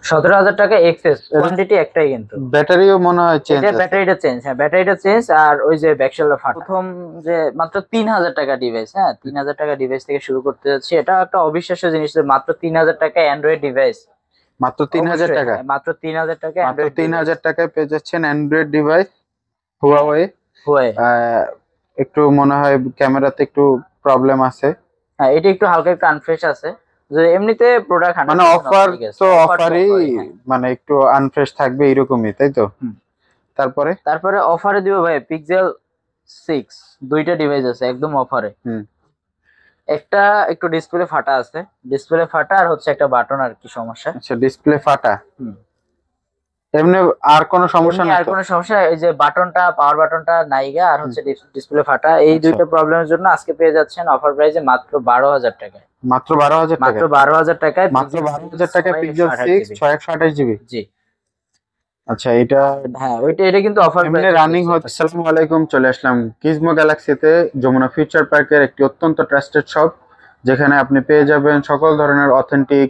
17,000 টাকা access, quantity একটাই কিন্তু। ব্যাটারিও মনে হয় চেঞ্জ এটা আছে। ব্যাটারিটা চেঞ্জ, হ্যাঁ ব্যাটারিটা চেঞ্জ। আর ওই যে ব্যাকশেলটা ফাটা। প্রথম যে মাত্র 3,000 টাকা ডিভাইস, হ্যাঁ 3,000 টাকা ডিভাইস থেকে শুরু করতে যাচ্ছি। এটা একটা অবিশ্বাস্য জিনিস যে মাত্র 3,000 টাকা অ্যান্ড্রয়েড ডিভাইস। মাত্র 3,000 অবশ্যই টাকা, হ্যাঁ, মাত্র 3,000 টাকা মাত্র অ্যান্ড্রয়েড ডিভাইস। 3,000 টাকায় পেয়ে যাচ্ছেন অ্যান্ড্রয়েড ডিভাইস হুয়াওয়ে। হুয়াওয়ে। একটু মনে হয় ক্যামেরাতে একটু প্রবলেম আছে। হ্যাঁ এটা একটু হালকা একটু আনফ্রেশ আছে, যে এমনিতে প্রোডাক্ট মানে 100% অফার ঠিক আছে। তো অফার তো অফারই, অফারই, হ্যাঁ। মানে একটু আনফ্রেশ থাকবে এরকমই, তাই তো? তারপরে তারপরে অফারে দিব ভাই পিক্সেল 6, দুইটা ডিভাইস আছে একদম অফারে। একটা একটু ডিসপ্লে ফাটা আছে, ডিসপ্লে ফাটা আর হচ্ছে একটা বাটন আর কি সমস্যা। আচ্ছা, ডিসপ্লে ফাটা। এমনি আর কোনো সমস্যা এমনি নাই আর তো? কোনো সমস্যা, এই যে বাটনটা, পাওয়ার বাটনটা নাইগা, আর হচ্ছে ডিসপ্লে ফাটা, এই আচ্ছা। দুইটা প্রবলেমের জন্য আজকে পেয়ে যাচ্ছেন অফার প্রাইসে মাত্র 12,000 টাকায়। মাত্র 12,000 টাকা? মাত্র 12,000 টাকায় মাত্র 12,000 টাকায় পিক্সেল 6 628 জিবি। জি আচ্ছা, এটা হ্যাঁ এটা কিন্তু অফার এমনি প্রাইসে রানিং হচ্ছে। আসসালামু আলাইকুম, চলে আসলাম গিজমো গ্যালাক্সিতে, যমুনা ফিউচার পার্কের একটি অত্যন্ত ট্রাস্টেড শপ, যেখানে আপনি পেয়ে যাবেন সকল ধরনের অথেন্টিক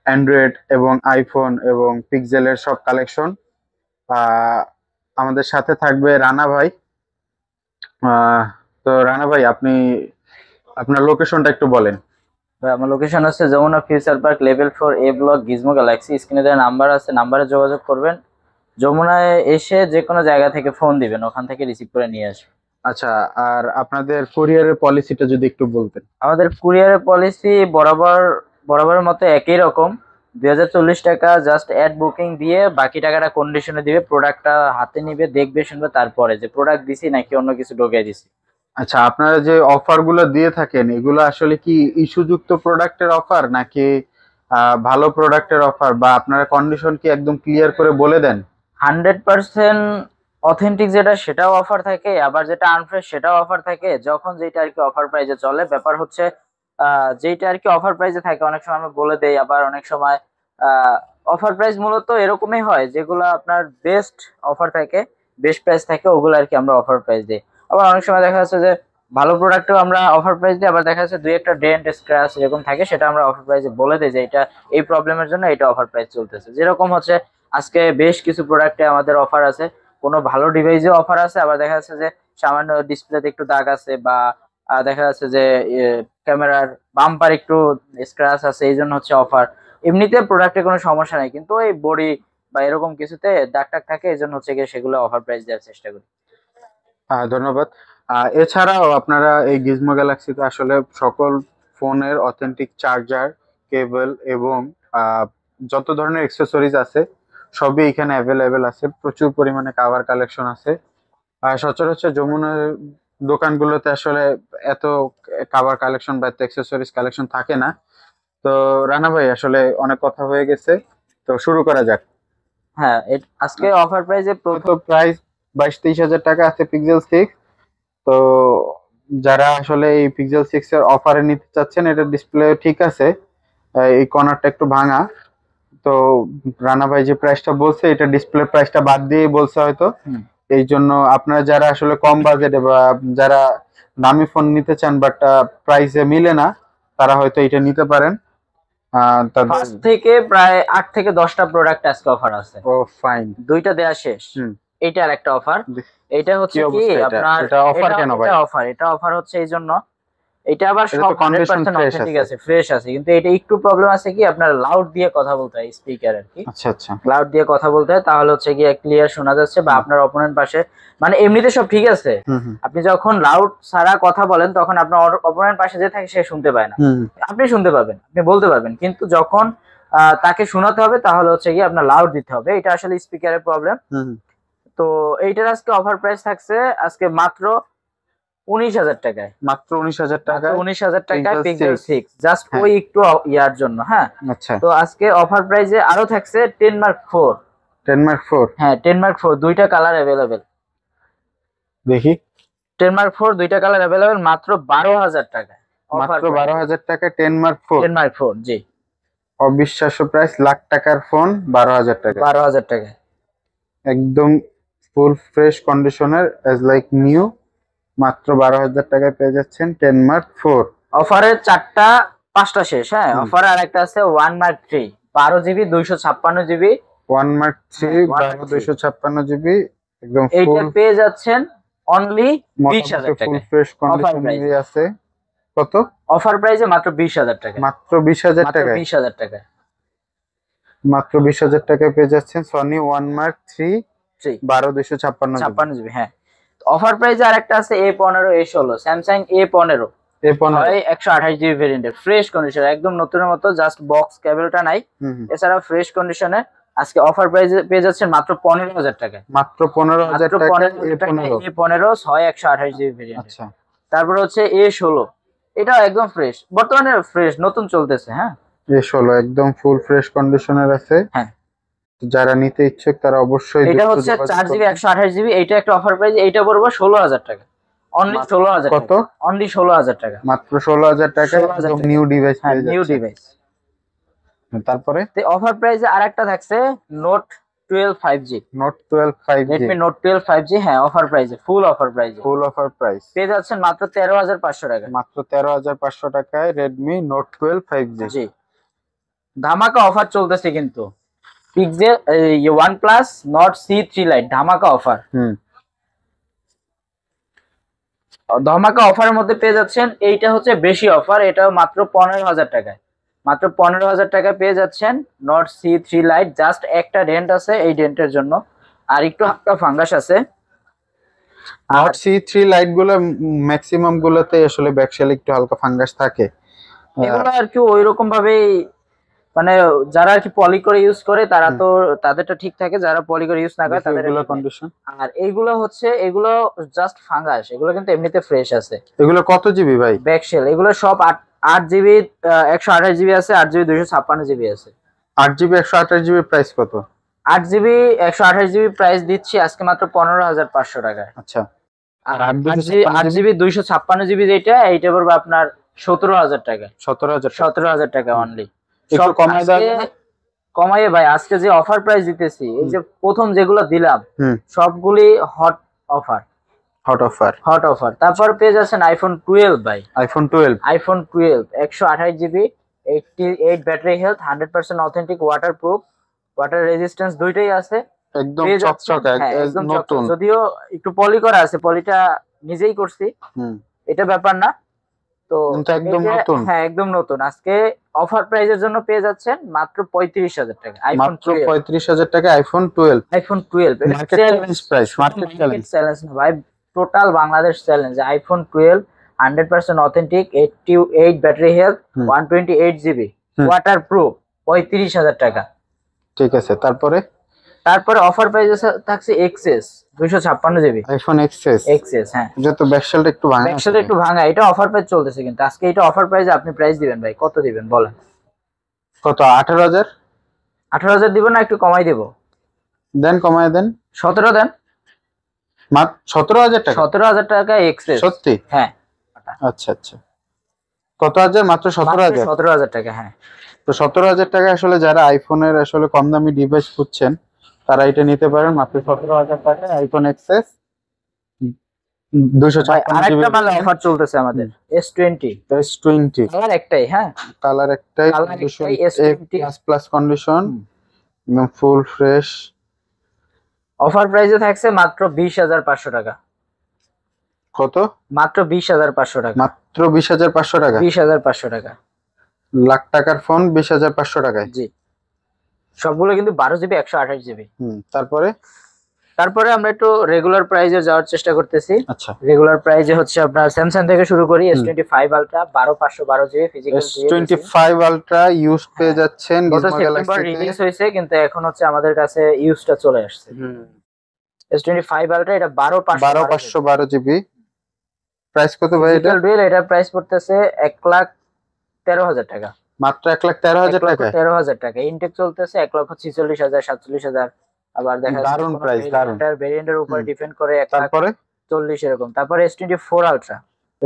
অ্যান্ড্রয়েড এবং আইফোন এবং পিক্সেলের সব কালেকশন। আমাদের সাথে থাকবে রানা ভাই। তো রানা ভাই, আপনি আপনার লোকেশনটা একটু বলেন। আমার লোকেশন হচ্ছে যমুনা ফিউচার পার্ক লেভেল 4 এ ব্লক, গিজমো গ্যালাক্সি। স্ক্রিনে দেওয়া নাম্বার আছে, নাম্বারে যোগাযোগ করবেন। যমুনায় এসে যে কোনো জায়গা থেকে ফোন দিবেন, ওখান থেকে রিসিভ করে নিয়ে আসবেন। আচ্ছা, আর আপনাদের কুরিয়ারের পলিসিটা যদি একটু বলতেন। আমাদের কুরিয়ারের পলিসি বরাবরের মতো একই রকম। 2,040 টাকা জাস্ট অ্যাড বুকিং দিয়ে বাকি টাকাটা কন্ডিশনে দিবে। প্রোডাক্টটা হাতে নিবে, দেখবে, শুনবে, তারপরে যে প্রোডাক্ট দিছি নাকি অন্য কিছু ঢোকাই দিছি। আচ্ছা, আপনারা যে অফার গুলো দিয়ে থাকেন, এগুলো আসলে কি ইস্যুযুক্ত প্রোডাক্টের অফার নাকি ভালো প্রোডাক্টের অফার, বা আপনারা কন্ডিশন কি একদম ক্লিয়ার করে বলে দেন? 100% অথেন্টিক যেটা সেটাও অফার থাকে, আবার যেটা আনফ্রেশ সেটাও অফার থাকে। যখন যেটা আর কি অফার প্রাইজে চলে, ব্যাপার হচ্ছে যেটা আর কি অফার প্রাইজে থাকে অনেক সময় আমরা বলে দেই, আবার অনেক সময় অফার প্রাইস মূলত এরকমই হয়, যেগুলো আপনার বেস্ট অফার থাকে, বেস্ট প্রাইস থাকে, ওগুলো আর কি আমরা অফার প্রাইস দিই। আবার অনেক সময় দেখা যাচ্ছে যে ভালো প্রোডাক্টও আমরা অফার প্রাইস দিই, আবার দেখা যাচ্ছে দুই একটা ডেন্ট স্ক্র্যাচ এরকম থাকে, সেটা আমরা অফার প্রাইসে বলে দিই যে এটা এই প্রবলেমের জন্য এটা অফার প্রাইস চলতেছে। যেরকম হচ্ছে আজকে বেশ কিছু প্রোডাক্টে আমাদের অফার আছে, কোনো ভালো ডিভাইসে অফার আছে, আবার দেখা যাচ্ছে যে সামান্য ডিসপ্লেতে একটু দাগ আছে, বা দেখা যাচ্ছে যে ক্যামেরার বাম্পার একটু স্ক্র্যাচ আছে, এই জন্য হচ্ছে অফার। এমনিতে প্রোডাক্টে কোনো সমস্যা নাই, কিন্তু এই বডি বা এরকম কিছুতে দাগ টাগ থাকে, এই জন্য হচ্ছে গিয়ে সেগুলো অফার প্রাইস দেওয়ার চেষ্টা করি। ধন্যবাদ। এছাড়াও আপনারা এই গিজমো গ্যালাক্সিতে আসলে সকল ফোনের অথেন্টিক চার্জার, কেবল এবং যত ধরনের অ্যাক্সেসরিজ আছে সবই এখানে অ্যাভেলেবেল আছে। প্রচুর পরিমাণে কাভার কালেকশন আছে। সচরাচর যমুনার দোকানগুলোতে আসলে এত কাভার কালেকশন বা এত অ্যাক্সেসরিজ কালেকশন থাকে না। তো রানা ভাই, আসলে অনেক কথা হয়ে গেছে, তো শুরু করা যাক। হ্যাঁ আজকে অফার প্রাইসে তো প্রাইস 22-23 হাজার টাকা আছে পিক্সেল 6। তো যারা আসলে এই পিক্সেল 6 এর অফারে নিতে চাচ্ছেন, এটা ডিসপ্লে ঠিক আছে, এই কর্নারটা একটু ভাঙা। তো রানা ভাই যে প্রাইসটা বলছে, এটা ডিসপ্লে প্রাইসটা বাদ দিয়ে বলছে হয়তো। এই জন্য আপনারা যারা আসলে কম বাজেটে বা যারা দামি ফোন নিতে চান বাট প্রাইসে মিলে না, তারা হয়তো এটা নিতে পারেন। ফার্স্ট থেকে প্রায় 8 থেকে 10টা প্রোডাক্ট আজকে অফার আছে। ও ফাইন, দুইটা দেয়া শেষ। এইটার একটা অফার। এটা হচ্ছে কি আপনার, এটা অফার কেন ভাই? এটা অফার হচ্ছে এই জন্য, এটা আবার এটা সব তো কন্ডিশন 100% ফ্রেশ অথেন্টিক আছে। আছে, ফ্রেশ আছে, কিন্তু এটা একটু প্রবলেম আছে কি, আপনার লাউড দিয়ে কথা বলতে হয়, স্পিকার আর কি। আচ্ছা আচ্ছা, লাউড দিয়ে কথা বলতে হয়, তাহলে হচ্ছে গিয়ে ক্লিয়ার শোনা যাচ্ছে, বা আপনার অপোনেন্ট পাশে, মানে এমনিতে সব ঠিক আছে, আপনি যখন লাউড ছাড়া কথা বলেন তখন আপনার অপোনেন্ট পাশে যে থাকে সে শুনতে পায় না। আপনি শুনতে পাবেন, আপনি বলতে পারবেন, কিন্তু যখন তাকে শোনাতে হবে তাহলে হচ্ছে গিয়ে আপনার লাউড দিতে হবে। এটা আসলে স্পিকারের প্রবলেম। তো এইটার আজকে অফার প্রাইস থাকছে আজকে মাত্র 19,000 টাকায়। মাত্র 19,000 টাকা, 19,000 টাকায় পিক্সেল 6, জাস্ট হ্যাঁ। ওই একটু ইয়ার জন্য। হ্যাঁ আচ্ছা, তো আজকে অফার প্রাইসে আরো থাকছে 10 মার্ক 4। 10 মার্ক 4, হ্যাঁ 10 মার্ক 4 দুইটা কালার अवेलेबल। দেখি। 10 মার্ক 4 দুইটা কালার अवेलेबल মাত্র 12,000 টাকায়। মাত্র 12,000 টাকা 10 মার্ক 4। 10 মার্ক 4 জি, অবিশ্বাস্য প্রাইস, লাখ টাকার ফোন 12,000 টাকা। 12,000 টাকায় একদম ফুল ফ্রেশ কন্ডিশনের, অ্যাজ লাইক নিউ। মাত্র 12,000 টাকায় পেয়ে যাচ্ছেন 10 মার্ক 4। অফারের 4টা 5টা শেষ। হ্যাঁ অফারে আরেকটা আছে 1 mark 3, 12 GB 256 GB। 1 Mark 3 12 256 GB একদম এইটা ফুল পেয়ে যাচ্ছেন অনলি 20,000 ফুল টাকায়। ফ্রেশ অফার কন্ডিশনে আছে। কত? অফার প্রাইসে মাত্র 20,000 টাকায়। মাত্র 20,000 মাত্র টাকায়। 20,000 টাকায়। মাত্র 20,000 টাকায় পেয়ে যাচ্ছেন সনি 1 Mark 3 12 256 56 GB। হ্যাঁ, অফার প্রাইসে আরেকটা আছে A15 A16 Samsung A15 A15 হয় 128 GB ভেরিয়েন্টের ফ্রেশ কন্ডিশন একদম নতুনের মতো, জাস্ট বক্স কেবলটা নাই। এছাড়া ফ্রেশ কন্ডিশনে আজকে অফার প্রাইসে পেয়ে যাচ্ছেন মাত্র 15,000 টাকায়। মাত্র 15,000 টাকায় A15 হয় 128 GB ভেরিয়েন্ট। আচ্ছা, তারপর হচ্ছে A16, এটা একদম ফ্রেশ, বর্তমানে ফ্রেশ নতুন চলতেছে। হ্যাঁ, A16 একদম ফুল ফ্রেশ কন্ডিশনের আছে। হ্যাঁ, যারা নিতে ইচ্ছুক তারা অবশ্যই এটা হচ্ছে 4 GB 128 GB। এইটা একটা অফার প্রাইস, এইটা পড়বে 16,000 টাকা। অনলি 16,000 কত? অনলি 16,000 টাকা। মাত্র 16,000 টাকায় 16,000 একদম টাকা। নিউ ডিভাইস হ্যাঁ, পেয়ে নিউ যাচ্ছে। ডিভাইস। তারপরে অফার প্রাইসে আরেকটা থাকছে note 12 5G। Note 12 5G Redmi note 12 5G, হ্যাঁ অফার প্রাইসে, ফুল অফার প্রাইসে ফুল অফার প্রাইস পেয়ে যাচ্ছেন মাত্র 13,500 টাকা। মাত্র 13,500 টাকায় রেডমি নোট 12 5G। জি, ধামাকা অফার চলতেছে কিন্তু। Pixel OnePlus Nord C3 Lite ধামাকা অফার। ধামাকা অফারের মধ্যে পেয়ে যাচ্ছেন, এইটা হচ্ছে বেশি অফার, এটাও মাত্র 15,000 টাকায়। মাত্র 15,000 টাকায় পেয়ে যাচ্ছেন Nord C3 Lite। জাস্ট একটা ডেন্ট আছে, এই ডেন্টের জন্য, আর একটু হালকা ফাঙ্গাস আছে। Nord C3 লাইট গুলো ম্যাক্সিমাম গুলোতে আসলে ব্যাকশেল একটু হালকা ফাঙ্গাস থাকে। এগুলো আর কি ওইরকম ভাবেই, মানে যারা আর কি পলি করে ইউজ করে তারা তো তাদেরটা ঠিক থাকে, যারা পলি করে ইউজ না করে তাদের কন্ডিশন। আর এইগুলো হচ্ছে, এগুলো জাস্ট ফাঙ্গাস, এগুলো কিন্তু এমনিতে ফ্রেশ আছে। এগুলো কত জিবি ভাই? ব্যাকশেল এগুলো সব 8 GB 128 GB আছে, 8 GB 256 GB আছে। 8 GB 128 GB প্রাইস কত? 8 GB 128 GB প্রাইস দিচ্ছি আজকে মাত্র 15,500 টাকায়। আচ্ছা, আর 8 GB 256 GB যেটা, এইটা পড়বে আপনার 17,000 টাকা। 17,000 টাকা অনলি। একটু কমায় দেওয়া যাবে? কমাইয়ে ভাই, আজকে যে অফার প্রাইস দিতেছি, এই যে প্রথম যেগুলো দিলাম সবগুলি হট অফার। Hot offer. তারপর পেয়ে যাচ্ছেন আইফোন 12 ভাই। IPhone 12 128 GB 88 battery health, 100% authentic, waterproof, water resistance দুইটাই আছে। একদম চকচকে একদম নতুন, যদিও একটু পলি করা আছে, পলিটা নিজেই করছি, এটা ব্যাপার না। তো একদম নতুন। হ্যাঁ, একদম নতুন। আজকে অফার প্রাইসের জন্য পেয়ে যাচ্ছেন মাত্র 35,000 টাকা আইফোন 35,000 টাকা iPhone 12। Market challenge price, market challenge না ভাই, total Bangladesh challenge. IPhone 12 100% authentic, 88 battery health, 128 GB waterproof, 35,000 টাকা। ঠিক আছে, তারপরে অফার প্রাইস থাকছে এক্সএস 256 GB আইফোন এক্সএস। হ্যাঁ, এটা তো ব্যাকশেলটা একটু ভাঙা এটা অফার প্রাইস চলতেছে কিন্তু আজকে। এটা অফার প্রাইসে আপনি প্রাইস দিবেন ভাই, কত দিবেন বলেন? কত? 18,000। 18,000 দিব না, একটু কমাই দেব। দেন, কমায় দেন। 17 দেন। মাত্র 17,000 টাকা? 17,000 টাকা এক্সএস। সত্যি? হ্যাঁ। আচ্ছা আচ্ছা, কত হাজার? মাত্র 17,000। 17,000 টাকা। হ্যাঁ, তো 17,000 টাকা আসলে যারা আইফোনের আসলে কম দামি ডিভাইস খুঁজছেন তারা এটা নিতে পারেন মাত্র 17,000 টাকায় আইফোন এক্সএস 256 জিবি। আরেকটা মাল অফার চলতেছে আমাদের S20 কালার একটাই। হ্যাঁ, কালার একটাই, প্লাস কন্ডিশন, একদম ফুল ফ্রেশ। অফার প্রাইসে থাকছে মাত্র 20,500 টাকা। কত? মাত্র 20,500 টাকা। মাত্র 20,500 টাকা? 20,500 টাকা। লাখ টাকার ফোন 20,500 টাকায়? জি, সবগুলো কিন্তু 12 GB 128 GB। তারপরে আমরা একটু রেগুলার প্রাইসে যাওয়ার চেষ্টা করতেছি। আচ্ছা, রেগুলার প্রাইসে হচ্ছে আপনার স্যামসাং থেকে শুরু করি। S25 ultra 12512 GB physical. S25 ultra use পেয়ে যাচ্ছেন, গিজমো গ্যালাক্সিতে রিলিজ হয়েছে কিন্তু এখন হচ্ছে আমাদের কাছে ইউজটা চলে আসছে। S25 আলট্রা এটা 12512 GB। প্রাইস কত ভাই এটা? এটা প্রাইস পড়তেছে 1,13,000 টাকা। মাত্র 1,13,000 টাকা? 13,000 টাকা। ইনটেক চলতেছে 1,46,000 47,000। আবার দেখা যাচ্ছে দারুন প্রাইস, দারুন। ভেরিয়েন্টের উপর ডিপেন্ড করে। তারপরে 1,40 এরকম। তারপরে S24 ultra.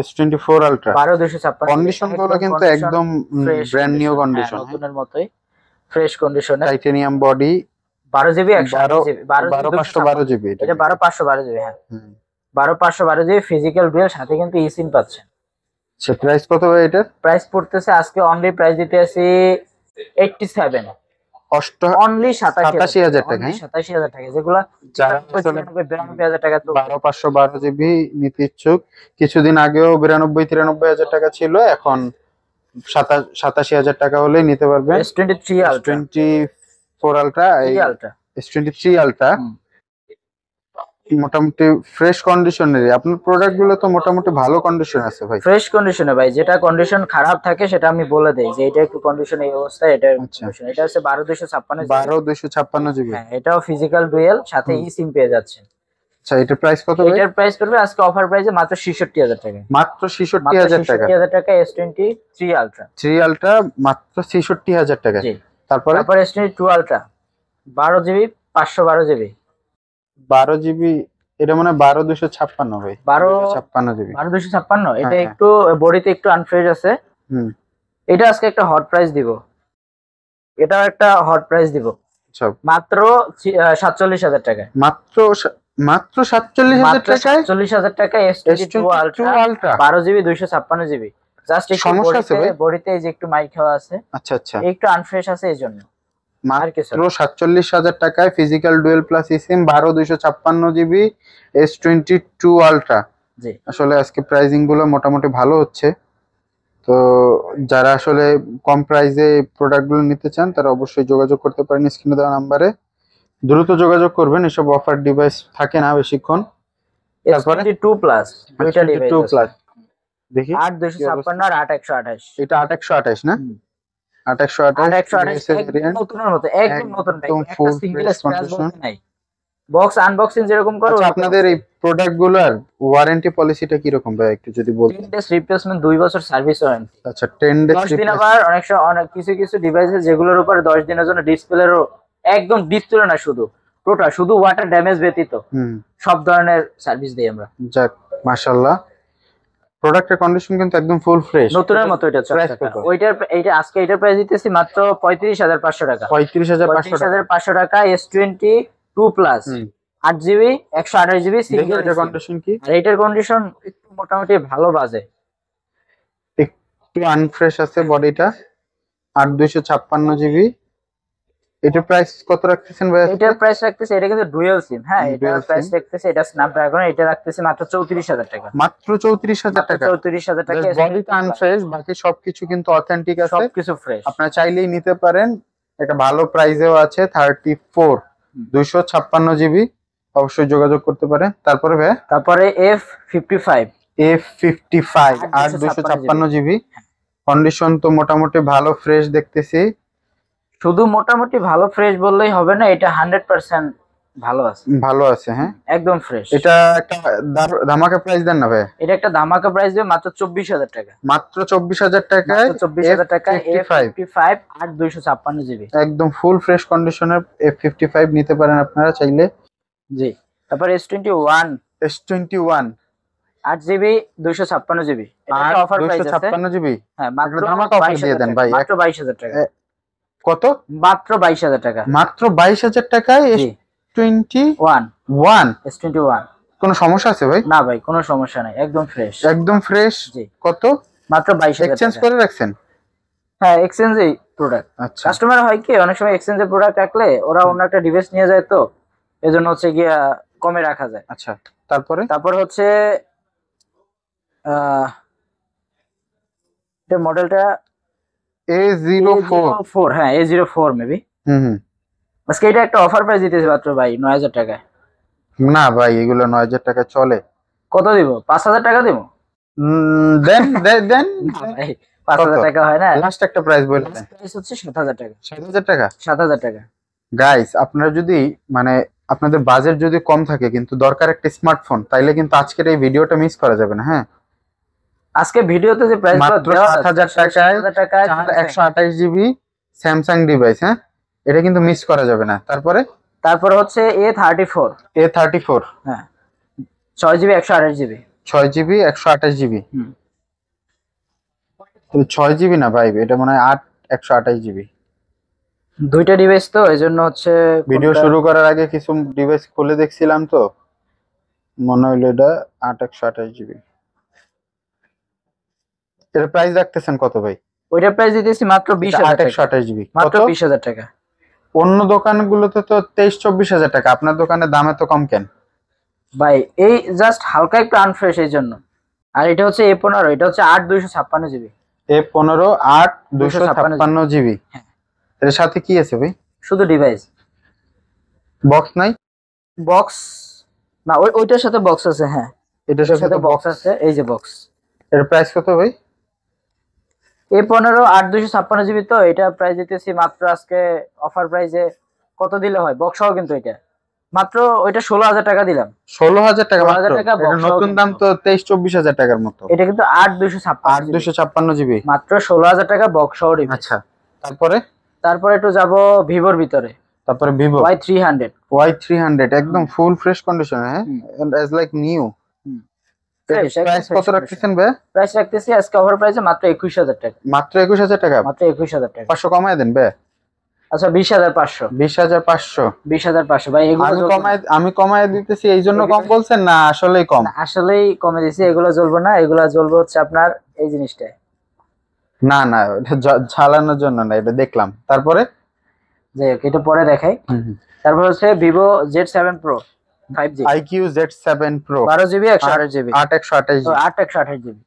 S24 ultra 12,256। Condition গুলো কিন্তু একদম ব্র্যান্ড নিউ কন্ডিশন, নতুনের মতোই ফ্রেশ কন্ডিশনে। Titanium body, 12 GB 128 GB 12,512 GB। এটা 12,512 GB। হ্যাঁ, 12,512 GB ফিজিক্যাল ডুয়েল, সাথে কিন্তু eSIM পাচ্ছেন। প্রাইস কত ভাই এটার? প্রাইস পড়তেছে আজকে অনলি প্রাইস দিতে আছি 87 অনলি 87,000 টাকা, অনলি 87,000 টাকা, যেগুলা যারা 92,000 টাকা তো 512 জিবি নিতে ইচ্ছুক, কিছুদিন আগেও 92-93,000 টাকা ছিল, এখন 87,000 টাকা হলেই নিতে পারবেন। S23 আলট্রা, S24 আলট্রা, এই আলট্রা S23 আলট্রা মোটামুটি ফ্রেশ কন্ডিশনের। আপনার প্রোডাক্ট গুলো তো মোটামুটি ভালো কন্ডিশন আছে ভাই। ফ্রেশ কন্ডিশনে ভাই, যেটা কন্ডিশন খারাপ থাকে সেটা আমি বলে দেই যে এটা একটু কন্ডিশন এই অবস্থায়, এটা আচ্ছা, কন্ডিশন। এটা হচ্ছে 12256 12256 জিবি। হ্যাঁ, এটাও ফিজিক্যাল ডুয়েল, সাথে ই সিম পেয়ে যাচ্ছে। আচ্ছা, এটার প্রাইস কত ভাই? এটার প্রাইস পড়বে আজকে অফার প্রাইসে মাত্র 66,000 টাকা। মাত্র 66,000 টাকা। 66,000 টাকা S23 আলট্রা, 3 আলট্রা মাত্র 66,000 টাকা। জি। তারপরে S22 ultra 12 GB 512 GB, 12 GB, এটা মানে 12256 ভাই, 1256 256 জিবি। 12256। এটা হ্যাঁ, একটু বডিতে একটু আনফ্রেশ আছে। হুম, এটা আজকে একটা হট প্রাইস দিব, এটাও একটা হট প্রাইস দিব আচ্ছা, মাত্র 47,000 টাকায়। মাত্র 47,000 টাকায় 47,000 টাকায় S22 ultra ultra. 12 GB 256 GB. Just একটু সমস্যা আছে ভাই? বডিতে এই যে একটু মাইর খাওয়া আছে, আচ্ছা আচ্ছা, একটু আনফ্রেশ আছে এই জন্য। আর কিছু মাত্র 47,000 টাকায় ফিজিক্যাল ডুয়েল প্লাস সিম 12256 জিবি S22 আলট্রা। জি, আসলে আজকে প্রাইজিং গুলো মোটামুটি ভালো হচ্ছে, তো যারা আসলে কম প্রাইসে প্রোডাক্ট গুলো নিতে চান তারা অবশ্যই যোগাযোগ করতে পারেন স্ক্রিনে দেওয়া নাম্বারে। দ্রুত যোগাযোগ করবেন, এসব অফার ডিভাইস থাকে না বেশিক্ষণ। তারপরে S22 প্লাস দুইটা ডিভাইস 2 আছে, প্লাস দেখি 8256 আর 8128। এটা 8128 না? 8128 একদম নতুনের মতো, একদম নতুন ভাই, একদম একটা ফুল সিঙ্গেল ফ্রেশ স্ক্র্যাচ কন্ডিশন। বলতে নাই। বক্স আনবক্সিং যেরকম করো আচ্ছা, আপনাদের এই প্রোডাক্ট গুলোর ওয়ারেন্টি পলিসিটা কি রকম ভাই, একটু যদি বলতেন। 10 ডেজ রিপ্লেসমেন্ট, 2 বছর সার্ভিস ওয়ারেন্টি। আচ্ছা, 10 ডেজ 10 দিন, আবার অনেক কিছু কিছু ডিভাইসে যেগুলোর উপরে 10 দিনের জন্য ডিসপ্লেরও, একদম ডিসপ্লে না, শুধু ওয়াটার ড্যামেজ ব্যতীত হুম, সব ধরনের সার্ভিস দিই আমরা। যাক মাশাআল্লাহ, প্রোডাক্টের কন্ডিশন কিন্তু একদম ফুল ফ্রেশ, নতুনের মতো। এটা প্রাইস কত? এইটা আজকে এটার প্রাইস দিতেছি মাত্র 35,500 টাকা। 35,500 টাকা। 35,500 টাকা S22 প্লাস 8 জিবি 128 জিবি দেখি সিঙ্গেল এটা কন্ডিশন কি? আর এটার কন্ডিশন একটু মোটামুটি ভালো বাজে, একটু আনফ্রেশ আছে বডিটা। 8256 জিবি। এটার প্রাইস কত রাখতেছেন ভাই? এটার প্রাইস রাখতেছে, এটা কিন্তু ডুয়াল সিম। হ্যাঁ, এটার Dual প্রাইস SIM। রাখতেছে, এটা স্ন্যাপড্রাগন, এটা রাখতেছে মাত্র 34,000 টাকা। মাত্র 34,000 টাকা। 34,000 টাকা। বডিটা আনফ্রেশ, বাকি সবকিছু কিন্তু অথেন্টিক আছে, সবকিছু ফ্রেশ। আপনারা চাইলেই নিতে পারেন। এটা ভালো প্রাইসেও আছে, 256 জিবি, অবশ্যই যোগাযোগ করতে পারেন। তারপরে ভাই তারপরে F55 8256 জিবি, কন্ডিশন তো মোটামুটি ভালো ফ্রেশ দেখতেছি। শুধু মোটামুটি ভালো ফ্রেশ বললেই হবে না, এটা 100% ভালো আছে, ভালো আছে, হ্যাঁ একদম ফ্রেশ। এটা একটা ধামাকা প্রাইস দেন না ভাই? এটা একটা ধামাকা প্রাইস দেবে মাত্র 24,000 টাকা। মাত্র 24,000 টাকায় 24,000 টাকা F55 আর 256 জিবি, একদম ফুল ফ্রেশ কন্ডিশনের F55 নিতে পারেন আপনারা চাইলে। জি। তারপর S21 S21 8 জিবি 256 জিবি, এটা আর অফার প্রাইস আছে। 256 জিবি, হ্যাঁ, মাত্র ধামাকা অফার দিয়ে দেন ভাই। মাত্র 22,000 টাকা। কত? মাত্র 22,000 টাকা। মাত্র 22,000 টাকায় S21। S21 কোনো সমস্যা আছে ভাই? না ভাই, কোনো সমস্যা নাই, একদম ফ্রেশ, একদম ফ্রেশ। জি। কত? মাত্র 22,000 এক্সচেঞ্জ টাকা। করে রাখছেন? হ্যাঁ, এক্সচেঞ্জেই প্রোডাক্ট। আচ্ছা, কাস্টমার হয় কি অনেক সময় এক্সচেঞ্জের প্রোডাক্ট রাখলে ওরা অন্য একটা ডিভাইস নিয়ে যায়, তো এজন্য হচ্ছে গিয়া কমে রাখা যায়। আচ্ছা। তারপরে হচ্ছে এটা মডেলটা A04। হ্যাঁ, A04 মেবি। হুম, আজকে এটা একটা অফার প্রাইস দিতেছে মাত্র ভাই 9,000 টাকায়। না ভাই, এগুলো 9,000 টাকা চলে? কত দিব? 5,000 টাকা দিব? দেন দেন। না ভাই, 5,000 টাকা হয় না। লাস্ট একটা প্রাইস বললেন। প্রাইস হচ্ছে 7,000 টাকা। 7,000 টাকা। 7,000 টাকা। গাইস, আপনারা যদি মানে আপনাদের বাজেট যদি কম থাকে কিন্তু দরকার একটা স্মার্টফোন, তাইলে কিন্তু আজকের এই ভিডিওটা মিস করা যাবে না। হ্যাঁ, আজকে ভিডিওতে যে প্রাইস মাত্র 7,000 টাকায় 128 জিবি স্যামসাং ডিভাইস। হ্যাঁ, এটা কিন্তু মিস করা যাবে না। তারপর হচ্ছে A34। হ্যাঁ, 6 GB 128 GB. 6 GB 128 GB. 6 GB না ভাই, এটা মনে হয় 128 জিবি। দুইটা ডিভাইস তো, এজন্য হচ্ছে ভিডিও শুরু করার আগে কিছু ডিভাইস খুলে দেখছিলাম, তো মনে হইলো এটা 128 জিবি। এর প্রাইস রাখতেছেন কত ভাই? ওইটার প্রাইস দিতেছি মাত্র 20,000 টাকা। 128 জিবি মাত্র 20,000 টাকা। অন্য দোকানগুলোতে তো 23-24 হাজার টাকা, আপনার দোকানের দামে তো কম কেন? ভাই এই জাস্ট হালকা একটু আনফ্রেশ এই জন্য। আর এটা হচ্ছে A15, এটা হচ্ছে 8 256 জিবি। A15 8 256 GB. হ্যাঁ। এর সাথে কি আছে ভাই? শুধু ডিভাইস, বক্স নাই? বক্স না, ওইটার সাথে বক্স আছে। হ্যাঁ, এটার এটার সাথে সাথে তো বক্স আছে, এই যে বক্স। এর প্রাইস কত ভাই? A15 8 256 জিবি, তো এটা প্রাইস দিতেছি মাত্র আজকে অফার প্রাইসে। কত দিলে হয় বক্স সহ? কিন্তু এটা মাত্র ওইটা 16,000 টাকা দিলাম। 16,000 টাকা 16,000 মাত্র? টাকা এটা box সহ নতুন দাম কিন্তু। তো 23-24 হাজার টাকার মতো। এটা কিন্তু 8 256 জিবি, 8 256 জিবি। মাত্র 16,000 টাকা বক্স সহ ডিভাইস। আচ্ছা, তারপরে? তারপরে একটু যাব ভিভোর ভিতরে। তারপরে ভিভো Y300। Y300 একদম ফুল ফ্রেশ কন্ডিশন, হ্যাঁ, as like new. Fresh, price কত রাখতেছেন ভাই? প্রাইস রাখতেছি আজকে অফার প্রাইসে মাত্র 21,000 টাকা। মাত্র 21,000 টাকা? মাত্র 21,000 টাকা। 500 কমায় দেন ভাই। আচ্ছা 20,500। 20,500? 20,500 ভাই, এগুলো আমি কমায় দিতেছি এই জন্য কম বলছেন না আসলেই কম? আসলেই কমে দিছি। এগুলো জ্বলবে না, এগুলো জ্বলবে হচ্ছে আপনার এই জিনিসটা। না না, এটা ঝালানোর জন্য না, এটা দেখলাম। তারপরে যাই হোক, এটা পরে দেখাই। তারপর হচ্ছে Vivo Z7 Pro 5G, IQ Z7 Pro 12 GB 128 GB. 8 128 GB. 8 128 GB.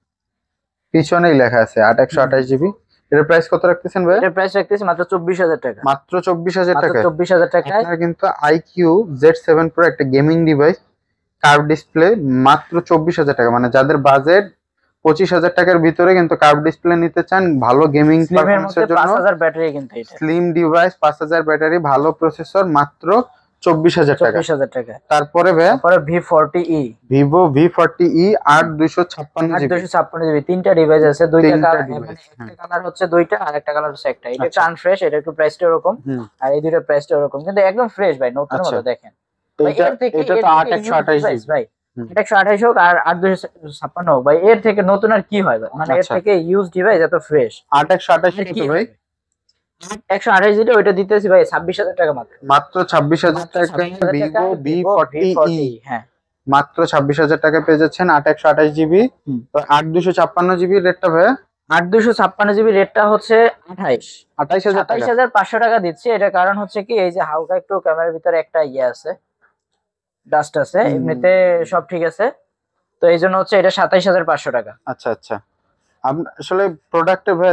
পিছনেই লেখা আছে 8 128 জিবি। এর প্রাইস কত রাখতেছেন ভাই? এটার প্রাইস রাখতেছি মাত্র 24,000 টাকা। মাত্র 24,000 মাত্র টাকা? 24,000 টাকায় আপনার কিন্তু IQ Z7 Pro একটা গেমিং ডিভাইস, কার্ভ ডিসপ্লে, মাত্র 24,000 টাকা। মানে যাদের বাজেট 25,000 টাকার ভিতরে কিন্তু কার্ভ ডিসপ্লে নিতে চান ভালো গেমিং স্লিমের পারফরম্যান্সের মধ্যে জন্য, 5,000 ব্যাটারি কিন্তু এটা। স্লিম ডিভাইস, 5,000 ব্যাটারি, ভালো প্রসেসর, মাত্র 24,000 টাকা। 24,000 টাকা। তারপরে ভাই তারপরে V40e, Vivo V40e 8 256 GB. 8 256 GB. তিনটা ডিভাইস আছে, দুইটা তিনটা কালার, device, মানে হ্যাঁ। একটা কালার হচ্ছে দুইটা আর একটা কালার হচ্ছে একটা। এটা একটু আচ্ছা। আনফ্রেশ, এটা একটু প্রাইসটা এরকম। হুম। আর এই দুইটা প্রাইসটা এরকম, কিন্তু একদম ফ্রেশ ভাই, নতুন আচ্ছা। মতো। দেখেন ভাই, এটা এর থেকে এটা তো 8 128 জিবি ভাই, হুম। 8 128 হোক আর 8 256 হোক ভাই, এর থেকে নতুন আর কি হয় ভাই? মানে এর আচ্ছা। থেকে ইউজ ডিভাইস এত ফ্রেশ 8 128 আর কত কি ভাই? 128 জিবি ওইটা দিতেছি ভাই 26,000 টাকা মাত্র। মাত্র 26,000 টাকা 26,000 ভিভো Vivo V40e। হ্যাঁ, মাত্র 26,000 টাকা পেয়ে যাচ্ছেন 8 128 জিবি। তো 8 256 জিবি রেটটা ভাই? 8 256 জিবি রেটটা হচ্ছে 28,000 টাকা। 27,500 টাকা দিচ্ছি। এটা কারণ হচ্ছে কি, এই যে হালকা একটু ক্যামেরার ভিতরে একটা ইয়ে আছে, ডাস্ট আছে, এমনিতে সব ঠিক আছে। তো এই জন্য হচ্ছে এটা 27,500 টাকা। আচ্ছা আচ্ছা, আসলে প্রোডাক্টের ভাই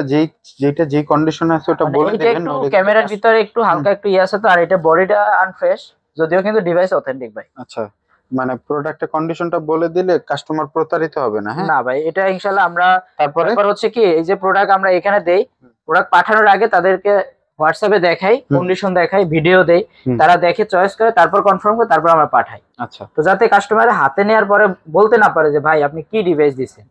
যেটা যে কন্ডিশনে আছে ওটা মানে বলে এইটা দিবেন। একটু নইলে ক্যামেরার ভিতরে একটু হালকা একটু ইয়ে আছে তো, আর এটা বডিটা আনফ্রেশ, যদিও কিন্তু ডিভাইস অথেন্টিক ভাই। আচ্ছা, মানে প্রোডাক্টের কন্ডিশনটা বলে দিলে কাস্টমার প্রতারিত হবে না, হ্যাঁ? না ভাই, এটা ইনশাআল্লাহ আমরা। তারপরে ব্যাপার হচ্ছে কি, এই যে প্রোডাক্ট আমরা এখানে দেই, প্রোডাক্ট পাঠানোর আগে তাদেরকে হোয়াটসঅ্যাপে দেখাই, কন্ডিশন দেখাই, ভিডিও দেই, তারা দেখে চয়েস করে, তারপর কনফার্ম করে, তারপর আমরা পাঠাই। আচ্ছা, তো যাতে কাস্টমার হাতে নেওয়ার পরে বলতে না পারে যে ভাই আপনি কি ডিভাইস দিছেন।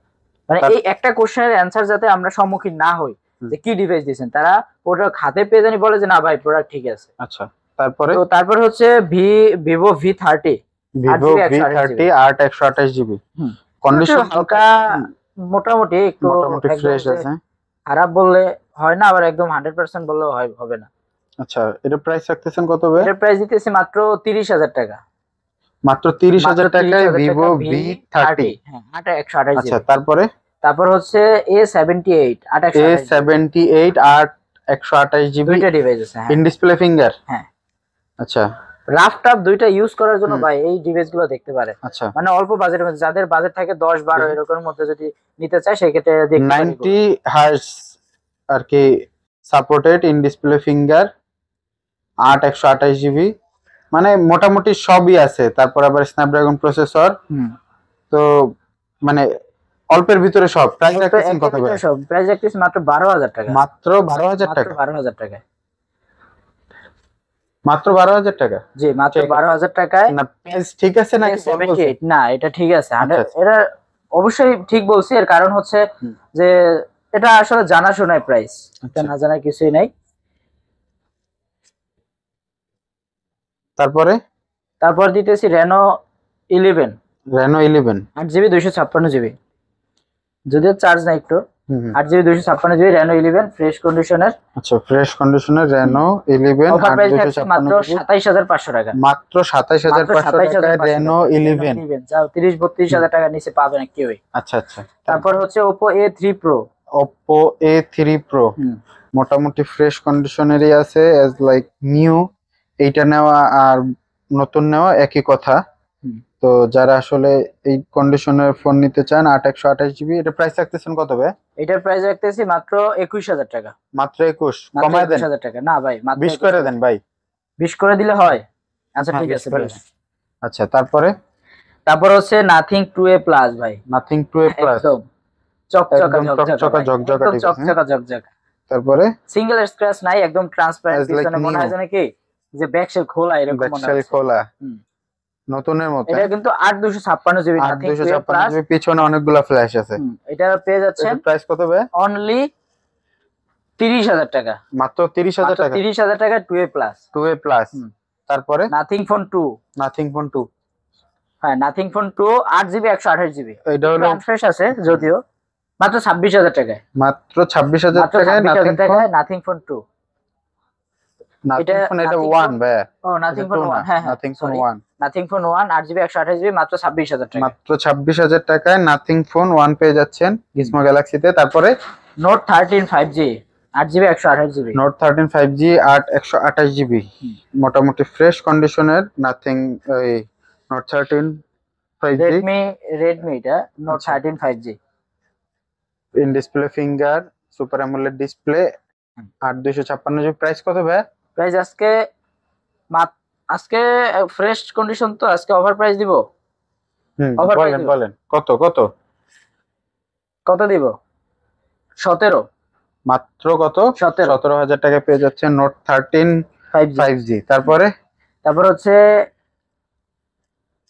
মানে এই একটা কোশ্চেনের অ্যান্সার যাতে আমরা সম্মুখীন না হই যে কি ডিভাইস দিছেন, তারা প্রোডাক্ট হাতে পেয়ে জানি বলে যে না ভাই প্রোডাক্ট ঠিক আছে। আচ্ছা, তারপরে তো তারপর হচ্ছে Vivo V30, Vivo V30 8 128 GB. Condition হালকা মোটামুটি একটু মোটামুটি একদম ফ্রেশ যে আছে। খারাপ বললে হয় না, আবার একদম 100% বললেও হবে না। আচ্ছা, এটা প্রাইস রাখতেছেন কত ভাই? এটার প্রাইস দিতেছি মাত্র 30,000 টাকা। মাত্র 30,000 টাকায় ভিভো V30। হ্যাঁ, 8 128 আচ্ছা, জিবি। তারপর হচ্ছে A78 8 A78 8 128 জিবি। দুইটা ডিভাইস আছে। হ্যাঁ, ইন ডিসপ্লে ফিঙ্গার। হ্যাঁ। আচ্ছা রাফ টাফ দুইটা ইউজ করার জন্য ভাই এই ডিভাইস গুলো দেখতে পারে। আচ্ছা, মানে অল্প বাজেটের মধ্যে, যাদের বাজেট থাকে 10 12 এরকমের মধ্যে যদি নিতে চায় সেক্ষেত্রে দেখতে পারি। 90 হার্টজ আর কি supported in display finger, 8 128 GB, মানে মোটামুটি সবই আছে। তারপর আবার স্ন্যাপড্রাগন প্রসেসর। তো মানে অল্পের ভিতরে সব। প্রাইস রাখতেছেন কত ভাই? সব প্রাইস রাখতেছি মাত্র 12,000 টাকা। মাত্র 12,000 টাকা? 12,000 টাকা। মাত্র 12,000 টাকা? জি, মাত্র 12,000 টাকায়। না প্রাইস ঠিক আছে নাকি? 78 না, এটা ঠিক আছে। আচ্ছা। এটা অবশ্যই ঠিক বলছি, এর কারণ হচ্ছে যে এটা আসলে জানাশোনায় প্রাইস, এটা না জানা কিছুই নাই। তারপর দিতেছি Reno 11 8GB 256GB, যদিও চার্জ নাই একটু। 8GB 256GB Reno 11 ফ্রেশ কন্ডিশনের। আচ্ছা, ফ্রেশ কন্ডিশনের Reno 11 অফার প্রাইস 8 মাত্র 27,500 টাকা। মাত্র 27,500 টাকায় Reno 11। যাও 30-32,000 টাকা নিচে পাবে না কেউই। আচ্ছা আচ্ছা, তারপর হচ্ছে Oppo A3 Pro। Oppo A3 Pro মোটামুটি ফ্রেশ কন্ডিশনেরই আছে, এজ লাইক নিউ। এইটা নেওয়া আর নতুন নেওয়া একই কথা। হুম। তো যারা আসলে এই কন্ডিশনের ফোন নিতে চান 8/128 GB, এটা প্রাইস রাখতেছেন কত ভাই? এটার প্রাইস রাখতেছি মাত্র 21,000 টাকা। মাত্র 21? মাত্র কমায় দেন, 21,000 টাকা। না ভাই, মাত্র 20 করে 21,000 দেন ভাই। 20 করে দিলে হয়? আচ্ছা হ্যাঁ, ঠিক 20 আছে করে ভাই। দেন। আচ্ছা, তারপরে তারপর হচ্ছে নাথিং 2A প্লাস ভাই। নাথিং 2A প্লাস, একদম চকচকা একদম ঝকঝকা চকচকা ভাই, ঝকঝকা একদম ডিভাইস। চকচকা ঝকঝকা। তারপরে সিঙ্গেল স্ক্র্যাচ নাই, একদম ট্রান্সপারেন্ট। As like পিছনে মনে new, হয় যেন কি যে ব্যাকশেল খোলা এরকম মনে ব্যাকশেল হচ্ছে। খোলা, হুম। নতুনের মতো। এটা কিন্তু 8/256 GB নাথিং 2A প্লাস। 8/256 পিছনে অনেকগুলা ফ্ল্যাশ আছে। এটা পেয়ে যাচ্ছেন এটার প্রাইস কত ভাই? অনলি 30,000 টাকা। মাত্র 30,000 মাত্র টাকা। 30,000 টাকা 2A প্লাস। 2A plus. তারপরে নাথিং ফোন 2। Nothing phone 2। হ্যাঁ, নাথিং ফোন 2 8GB 128GB। এটা হলো আনফ্রেশ আছে যদিও। মাত্র 26,000 টাকায়। মাত্র 26,000 মাত্র টাকায় নাথিং 26,000 ফোন। টাকায় নাথিং ফোন 2। নাথিং ফোন এটা Nothing 1 Phone- ভাই। ও নাথিং ফোন 1, হ্যাঁ হ্যাঁ nothing phone sorry. 1 nothing phone 1 8GB 128GB মাত্র 26,000 টাকা। মাত্র 26,000 টাকায় নাথিং ফোন 1 পেয়ে যাচ্ছেন গিজমো গ্যালাক্সিতে। তারপরে note 13 5G 8GB 128GB। Note 13 5G 128GB, মোটামুটি ফ্রেশ কন্ডিশনের নাথিং এই নোট 13 5G। রেডমি এটা নোট আচ্ছা। 13 5G। In display finger, super AMOLED display, 8/256GB। Price কত ভাই? প্রাইস আজকে ফ্রেশ কন্ডিশন তো আজকে অফার প্রাইস দিব। Offer price বলেন দিব। বলেন কত কত? কত দিব? 17। মাত্র কত? 17 17,000 টাকায় পেয়ে যাচ্ছেন নোট 13 5G। 5G। তারপরে তারপর হচ্ছে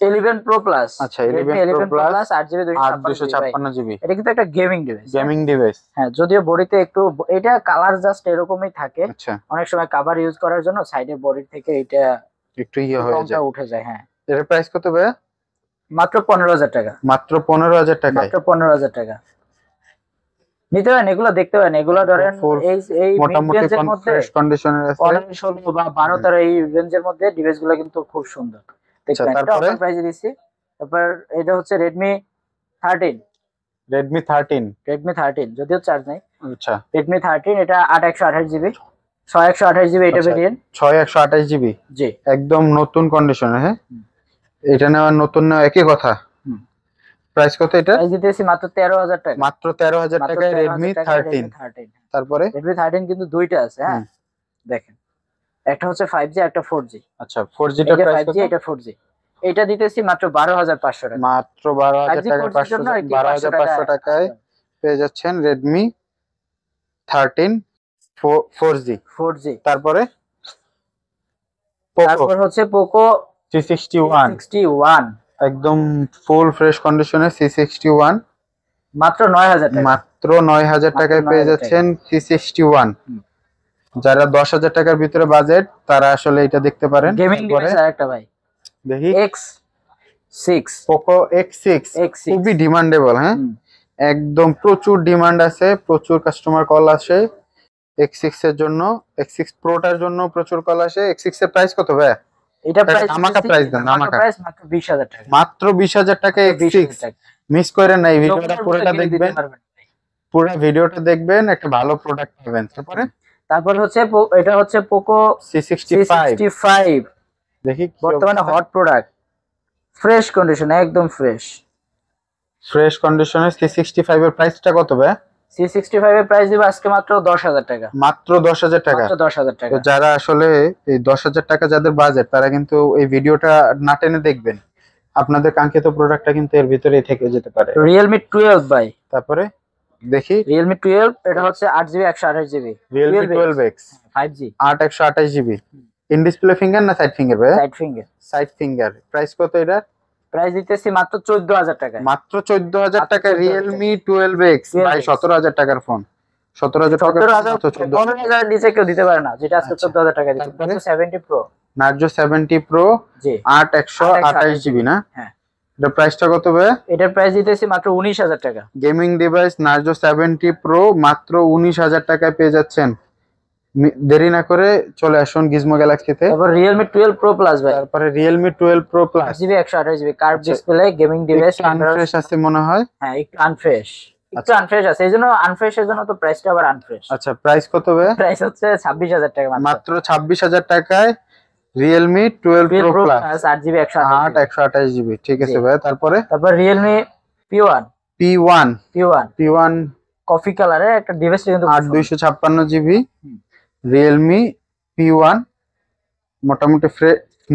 11 Pro Plus। আচ্ছা, 11 Pro Plus 8GB 256GB। 8/256GB এটা কিন্তু একটা গেমিং ডিভাইস। Gaming device. হ্যাঁ, যদিও বডিতে একটু এটা কালার জাস্ট এরকমই থাকে। আচ্ছা, অনেক সময় কভার ইউজ করার জন্য সাইডের বডি থেকে এটা একটু ইয়ে হয়ে রংটা যায়। উঠে যায়। হ্যাঁ, এর প্রাইস কত ভাই? মাত্র 15,000 টাকা। মাত্র 15,000 টাকায়। মাত্র 15,000 টাকা নিতে পারেন। এগুলো দেখতে পারেন। এগুলো ধরেন Full এই মিড মোটামুটি রেঞ্জের মধ্যে ফ্রেশ কন্ডিশনের আছে। 15 16 বা 12 13 এই রেঞ্জের মধ্যে ডিভাইসগুলো কিন্তু খুব সুন্দর। আচ্ছা, দেখবেন এটা তারপরে অফার প্রাইসে দিচ্ছি। তারপর এটা হচ্ছে Redmi 13। Redmi 13। Redmi 13 যদিও চার্জ নাই। আচ্ছা, Redmi 13 এটা 8/128GB 6/128GB এটা আচ্ছা। ভেরিয়েন্ট। 6/128GB জি। একদম নতুন কন্ডিশনে। হ্যাঁ, এটা নেওয়া নতুন নেওয়া একই কথা। প্রাইস কত এটা? প্রাইস দিতেছি মাত্র 13,000 টাকা। মাত্র 13,000 মাত্র টাকায় 13,000 Redmi টাকায় 13। Redmi 13। তারপরে Redmi 13 কিন্তু দুইটা আছে। হ্যাঁ, দেখেন একটা হচ্ছে 5G একটা 4G। আচ্ছা, 4G টা এটা প্রাইস 5G কত? এটা 4G। এটা দিতেছি মাত্র 12,500 টাকা। মাত্র 12,000 5G টাকায় 4G র জন্য আর কি 12,500 টাকায় পেয়ে যাচ্ছেন Redmi 13 4G। 4G। তারপরে Poco তারপর হচ্ছে Poco C61 61 একদম ফুল ফ্রেশ কন্ডিশনে C61 মাত্র 9,000 টাকা। মাত্র 9,000 টাকায় পেয়ে 9,000 যাচ্ছেন C61। যারা 10,000 টাকার ভিতরে বাজেট তারা আসলে এটা দেখতে পারেন। গেমিং তারপরে ডিভাইস আরেকটা ভাই দেখি X6 Poco X6 খুবই ডিমান্ডেবল। হ্যাঁ, একদম প্রচুর ডিমান্ড আছে, প্রচুর কাস্টমার কল আসে X6 এর জন্য। X6 প্রোটার জন্য প্রচুর কল আসে। X6 এর প্রাইস কত ভাই? এটা প্রাইস আমাকে প্রাইস দেন, আমাকে প্রাইস মাত্র 20,000 টাকা। মাত্র 20,000 টাকায় X6। মিস করেন না, এই ভিডিওটা পুরোটা দেখবেন। পুরো ভিডিওটা দেখবেন, একটা ভালো প্রোডাক্ট পাবেন। তারপর হচ্ছে এটা হচ্ছে Poco C65 দেখি বর্তমানে হট প্রোডাক্ট, ফ্রেশ কন্ডিশন, একদম ফ্রেশ কন্ডিশনে C65 এর প্রাইসটা কত ভাই? C65 এর প্রাইস দিব আজকে মাত্র 10,000 টাকা। মাত্র 10,000 টাকা। মাত্র 10,000 টাকা। তো যারা আসলে এই 10,000 টাকা যাদের বাজেট তারা কিন্তু এই ভিডিওটা না টেনে দেখবেন, আপনাদের কাঙ্ক্ষিত প্রোডাক্টটা কিন্তু এর ভিতরেই থেকে যেতে পারে। Realme 12 ভাই। তারপরে দেখি Realme 12 এটা হচ্ছে 8GB 128GB। Realme 12X 5G 8/128GB in display finger না সাইড ফিঙ্গার ভাই? Side finger. Side finger. Price কত এটা? প্রাইস দিতেছি মাত্র 14,000 টাকা। মাত্র 14,000 টাকা Realme 12X ভাই। 17,000 টাকার ফোন। 17,000 টাকা 15,000 নিচে কেউ দিতে পারে না, যেটা আজকে 14,000 টাকা দিচ্ছে। তারপরে 70 Pro Narzo 70 Pro জি 8/128GB না? হ্যাঁ। এটার প্রাইসটা কত ভাই? এটার প্রাইস দিতেছি মাত্র 19,000 টাকা। গেমিং ডিভাইস Narzo 70 Pro মাত্র 19,000 টাকায় পেয়ে যাচ্ছেন। দেরি না করে চলে আসুন গিজমো গ্যালাক্সিতে। তারপর Realme 12 Pro Plus ভাই। তারপরে Realme 12 Pro Plus 8GB 128GB curve display gaming device. আনফ্রেশ আছে মনে হয়। হ্যাঁ, একটু আনফ্রেশ। একটু আনফ্রেশ আছে, এই জন্য আনফ্রেশ এর জন্য তো প্রাইসটা আবার আনফ্রেশ। আচ্ছা প্রাইস কত ভাই? প্রাইস হচ্ছে 26,000 টাকা মাত্র 26,000 টাকায় Realme 12 Pro Plus 8GB 128GB। ঠিক আছে ভাই, তারপরে Realme P1 P1 P1 coffee কালারের একটা ডিভাইস কিন্তু 8256GB Realme P1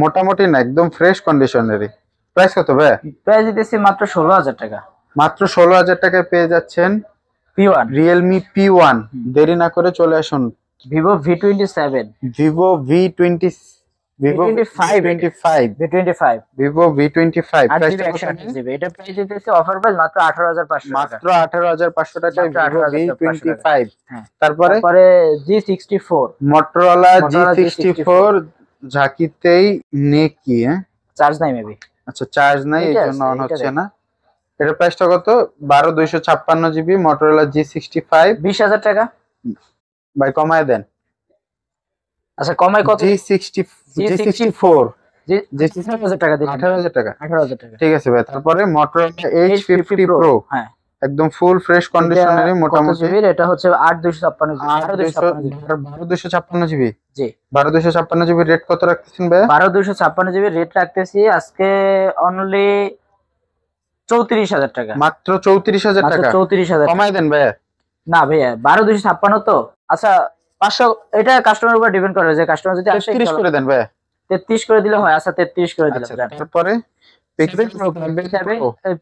মোটামুটি না একদম ফ্রেশ কন্ডিশনেরই। প্রাইস কত ভাই? প্রাইস দিতেছি মাত্র 16,000 টাকা। মাত্র 16,000 টাকায় পেয়ে যাচ্ছেন P1 Realme P1। দেরি না করে চলে আসুন Vivo V27 Vivo V20 Vivo V25 Vivo V25 8GB 128GB। এটা প্রাইস দিতেছি অফার প্রাইস মাত্র 18,500 টাকা। মাত্র 18,500 টাকায় Vivo V25। হ্যাঁ, তারপরে G64 Motorola G64 ঝাঁকিতেই নেকি। চার্জ নাই মেবি। আচ্ছা চার্জ নাই এই জন্য অন হচ্ছে না। এটার প্রাইসটা কত? 12,256GB Motorola G65 20,000 টাকা। ভাই কমায় দেন। আচ্ছা কমায় কত? G64 18,000 টাকা দিন। 18,000 টাকা। 18,000 টাকা। ঠিক আছে ভাই, তারপরে Motorola H50 Pro হ্যাঁ একদম ফুল ফ্রেশ কন্ডিশনারে মোটামুটি। এটা হচ্ছে 8,256GB 12,256GB জি 12,256GB রেট কত রাখতেছেন ভাই? 12,256GB রেট রাখতেছি আজকে অনলি 34,000 টাকা। মাত্র 34,000 টাকা। 34,000 কমাই দেন ভাই। না ভাইয়া 12,256 তো। আচ্ছা 500 এটা কাস্টমারের উপর ডিপেন্ড করে, যে কাস্টমার যদি আসে 33 করে দেন ভাই। 33 করে দিলে হয়। আচ্ছা 33 করে দিলাম। তারপরে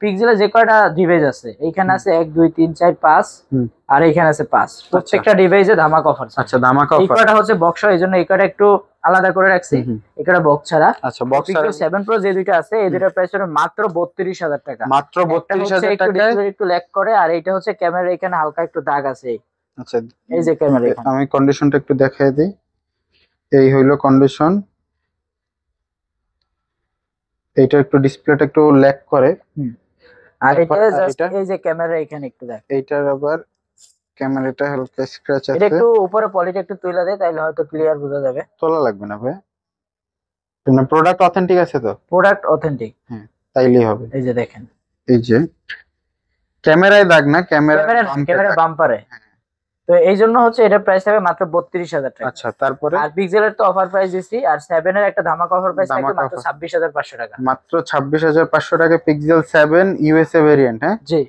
পিক্সেলের যে কয়টা ডিভাইস আছে এইখানে আছে 1 2 3 4 5 আর এইখানে আছে 5। প্রত্যেকটা ডিভাইসে ধামাকা অফার। আচ্ছা ধামাকা এই অফার। কয়টা হচ্ছে বক্স, এইজন্য এই কয়টা একটু আলাদা করে রাখছি। এই কয়টা বক্স ছাড়া। আচ্ছা বক্স Pixel 7 Pro যে দুইটা আছে এই দুইটার প্রাইস হলো মাত্র 32,000 টাকা। মাত্র 32,000 টাকায়। একটু ল্যাগ করে আর এইটা হচ্ছে ক্যামেরা এখানে হালকা একটু দাগ আছে। আচ্ছা এই যে ক্যামেরা এখানে আমি কন্ডিশনটা একটু দেখাই দিই। এই হইলো কন্ডিশন। এইটা একটু ডিসপ্লেটা একটু ল্যাগ করে। আর এটা জাস্ট এই যে ক্যামেরা এখানে একটু দেখ। এইটার আবার ক্যামেরাটা হালকা স্ক্র্যাচ আছে। এটা একটু উপরে পলিটা একটু তুলে দেয় তাহলে হয়তো ক্লিয়ার বোঝা যাবে। তোলা লাগবে না ভাই। তোমার প্রোডাক্ট অথেন্টিক আছে তো? Product authentic. হ্যাঁ তাইলেই হবে। এই যে দেখেন এই যে ক্যামেরায় দাগ না, ক্যামেরা বাম্পারে। তো এই জন্য হচ্ছে এটার প্রাইস হবে মাত্র 32,000 টাকা। আচ্ছা তারপরে আর পিক্সেলের তো অফার প্রাইস দিছি, আর 7 এর একটা ধামাকা অফার প্রাইস থাকবে মাত্র 26,500 টাকা। মাত্র 26,500 টাকা পিক্সেল 7 ইউএসএ ভেরিয়েন্ট। হ্যাঁ জি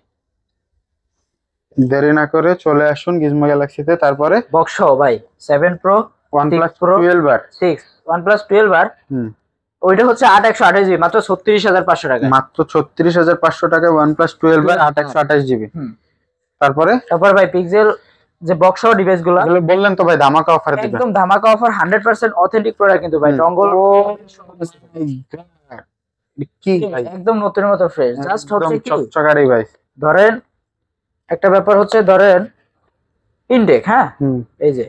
দেরি না করে চলে আসুন গিজমো গ্যালাক্সিতে। তারপরে বক্স ভাই 7 Pro OnePlus Pro 12 আর 6 OnePlus 12 আর ওইটা হচ্ছে 8/128GB মাত্র 36,500 টাকা। মাত্র 36,500 টাকায় OnePlus 12 আর 8/128GB। তারপরে ভাই পিক্সেল যে বক্স সহ ডিভাইস গুলো বললেন তো ভাই ধামাকা অফার দিবেন। একদম ধামাকা অফার 100% অথেন্টিক প্রোডাক্ট কিন্তু ভাই টঙ্গল কি ভাই একদম নতুনের মতো ফ্রেশ। জাস্ট হচ্ছে কি চকচকারি ভাই। ধরেন একটা ব্যাপার হচ্ছে, ধরেন ইনটেক। হ্যাঁ এই যে